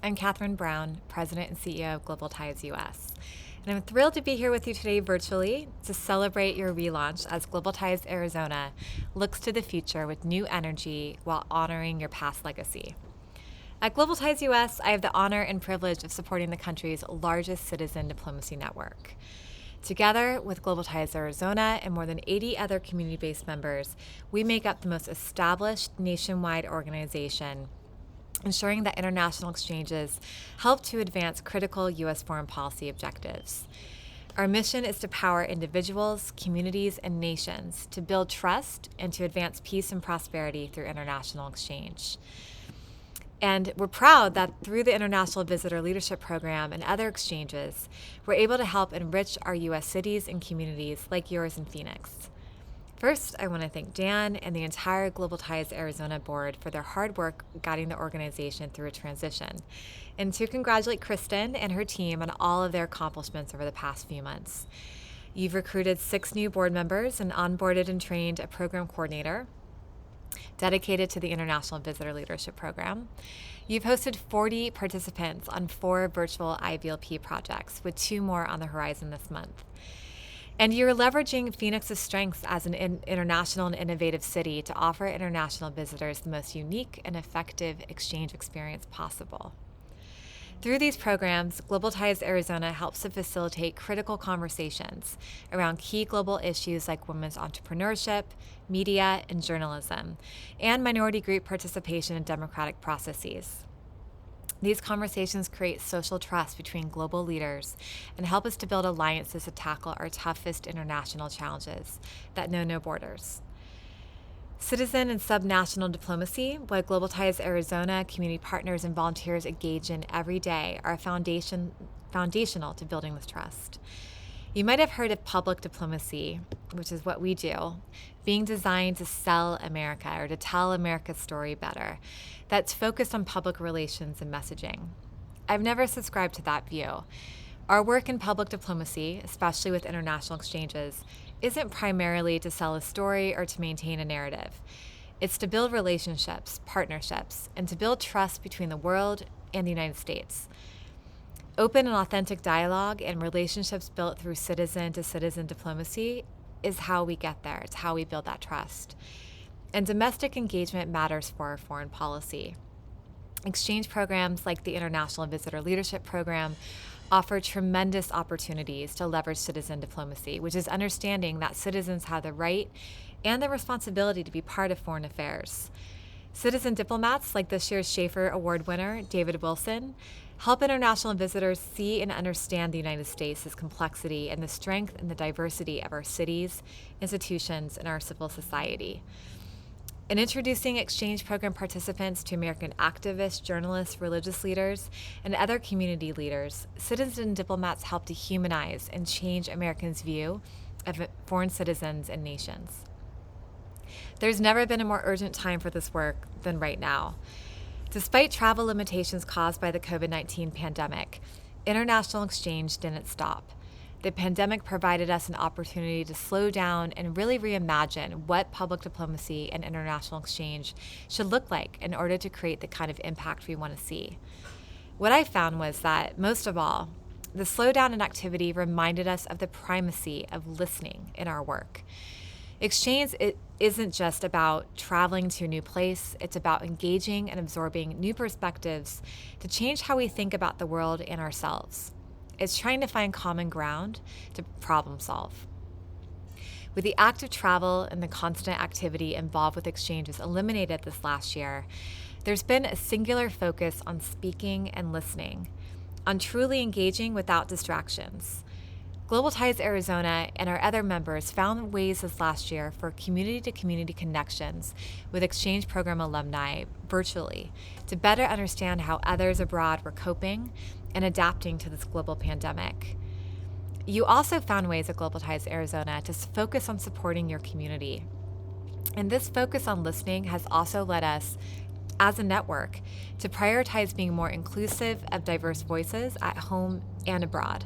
I'm Katherine Brown, President and CEO of GTAZ US. And I'm thrilled to be here with you today virtually to celebrate your relaunch as GTAZ Arizona looks to the future with new energy while honoring your past legacy. At GTAZ US, I have the honor and privilege of supporting the country's largest citizen diplomacy network. Together with GTAZ Arizona and more than 80 other community-based members, we make up the most established nationwide organization, ensuring that international exchanges help to advance critical U.S. foreign policy objectives. Our mission is to power individuals, communities, and nations to build trust and to advance peace and prosperity through international exchange. And we're proud that through the International Visitor Leadership Program and other exchanges, we're able to help enrich our U.S. cities and communities like yours in Phoenix. First, I want to thank Dan and the entire GTAZ Arizona board for their hard work guiding the organization through a transition, and to congratulate Kristen and her team on all of their accomplishments over the past few months. You've recruited 6 new board members and onboarded and trained a program coordinator dedicated to the International Visitor Leadership Program. You've hosted 40 participants on 4 virtual IVLP projects, with 2 more on the horizon this month. And you're leveraging Phoenix's strengths as an international and innovative city to offer international visitors the most unique and effective exchange experience possible. Through these programs, GTAZ Arizona helps to facilitate critical conversations around key global issues like women's entrepreneurship, media, and journalism, and minority group participation in democratic processes. These conversations create social trust between global leaders and help us to build alliances to tackle our toughest international challenges that know no borders. Citizen and subnational diplomacy, what GTAZ Arizona community partners and volunteers engage in every day, are foundational to building this trust. You might have heard of public diplomacy, which is what we do, being designed to sell America or to tell America's story better. That's focused on public relations and messaging. I've never subscribed to that view. Our work in public diplomacy, especially with international exchanges, isn't primarily to sell a story or to maintain a narrative. It's to build relationships, partnerships, and to build trust between the world and the United States. Open and authentic dialogue and relationships built through citizen-to-citizen diplomacy is how we get there. It's how we build that trust. And domestic engagement matters for our foreign policy. Exchange programs like the International Visitor Leadership Program offer tremendous opportunities to leverage citizen diplomacy, which is understanding that citizens have the right and the responsibility to be part of foreign affairs. Citizen diplomats like this year's Schaefer Award winner, David Wilson, help international visitors see and understand the United States' complexity and the strength and the diversity of our cities, institutions, and our civil society. In introducing exchange program participants to American activists, journalists, religious leaders, and other community leaders, citizen diplomats help to humanize and change Americans' view of foreign citizens and nations. There's never been a more urgent time for this work than right now. Despite travel limitations caused by the COVID-19 pandemic, international exchange didn't stop. The pandemic provided us an opportunity to slow down and really reimagine what public diplomacy and international exchange should look like in order to create the kind of impact we want to see. What I found was that, most of all, the slowdown in activity reminded us of the primacy of listening in our work. Exchange isn't just about traveling to a new place, it's about engaging and absorbing new perspectives to change how we think about the world and ourselves. It's trying to find common ground to problem solve. With the active travel and the constant activity involved with exchanges eliminated this last year, there's been a singular focus on speaking and listening, on truly engaging without distractions. GTAZ Arizona and our other members found ways this last year for community-to-community connections with exchange program alumni virtually to better understand how others abroad were coping and adapting to this global pandemic. You also found ways at GTAZ Arizona to focus on supporting your community. And this focus on listening has also led us, as a network, to prioritize being more inclusive of diverse voices at home and abroad.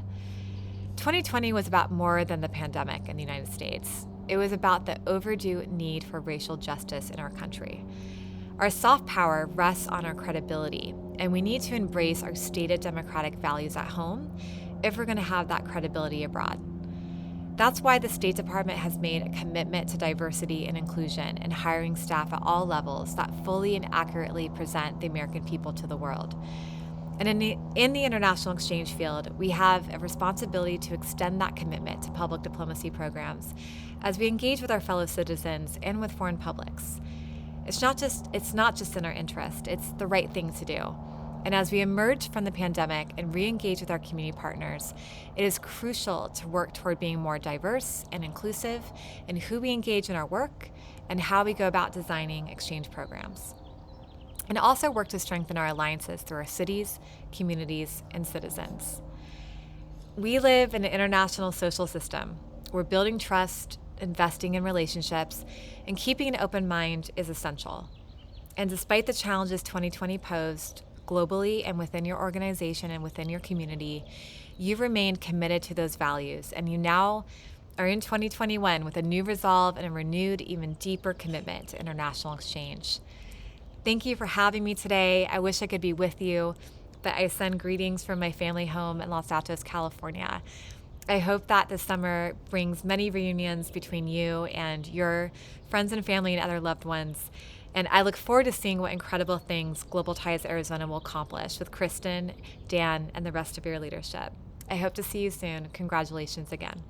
2020 was about more than the pandemic in the United States. It was about the overdue need for racial justice in our country. Our soft power rests on our credibility, and we need to embrace our stated democratic values at home if we're going to have that credibility abroad. That's why the State Department has made a commitment to diversity and inclusion and hiring staff at all levels that fully and accurately present the American people to the world. And in the international exchange field, we have a responsibility to extend that commitment to public diplomacy programs as we engage with our fellow citizens and with foreign publics. It's not just in our interest, it's the right thing to do. And as we emerge from the pandemic and re-engage with our community partners, it is crucial to work toward being more diverse and inclusive in who we engage in our work and how we go about designing exchange programs. And also work to strengthen our alliances through our cities, communities, and citizens. We live in an international social system. We're building trust, investing in relationships, and keeping an open mind is essential. And despite the challenges 2020 posed, globally and within your organization and within your community, you've remained committed to those values, and you now are in 2021 with a new resolve and a renewed, even deeper commitment to international exchange. Thank you for having me today. I wish I could be with you, but I send greetings from my family home in Los Altos, California. I hope that this summer brings many reunions between you and your friends and family and other loved ones. And I look forward to seeing what incredible things Global Ties Arizona will accomplish with Kristen, Dan, and the rest of your leadership. I hope to see you soon. Congratulations again.